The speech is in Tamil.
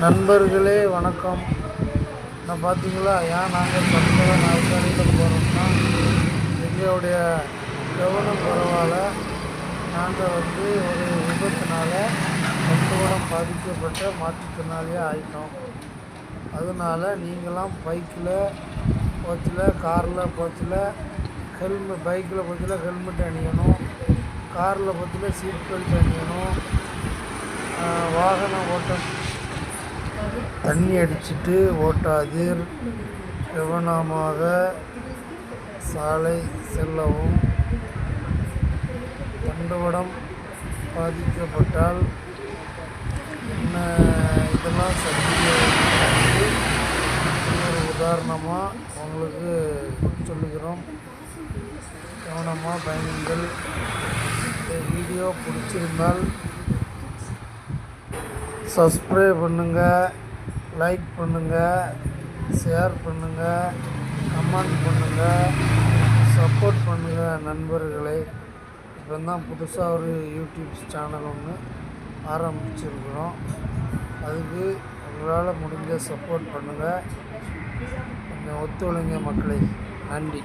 நண்பர்களே வணக்கம். நான் பார்த்தீங்களா ஏன் நாங்கள் சட்டத்தோட நாற்காலியில் போகிறோம்னா, எங்களுடைய கவனம் பரவாயில்ல. நாங்கள் ஒரு விபத்தினால சட்டத்தோடம் பாதிக்கப்பட்ட மாற்றுத்திறனாளியாக ஆகிட்டோம். அதனால் நீங்களாம் பைக்கில் போச்சில், காரில் போச்சில் பைக்கில் போச்சில் ஹெல்மெட் அணியணும், காரில் போச்சில் சீட் பெல்ட் அணியணும். வாகனம் ஓட்டம் தண்ணி அடிச்சுட்டு ஓட்டாதீர். கவனமாக சாலை செல்லவும். தண்டுவடம் பாதிக்கப்பட்டால் என்ன இதெல்லாம் ஒரு உதாரணமாக உங்களுக்கு சொல்லுகிறோம். கவனமாக பயணிங்கள். இந்த வீடியோ பிடிச்சிருந்தால் சப்ஸ்கிரைப் பண்ணுங்கள், லைக் பண்ணுங்கள், ஷேர் பண்ணுங்கள், கமெண்ட் பண்ணுங்கள், சப்போர்ட் பண்ணுங்கள் நண்பர்களே. இப்போ தான் புதுசாக ஒரு யூடியூப் சேனல் ஒன்று ஆரம்பிச்சிருக்கிறோம். அதுக்கு உங்களால் முடிஞ்ச சப்போர்ட் பண்ணுங்கள். கொஞ்சம் ஒத்துழைங்க மக்களை. நன்றி.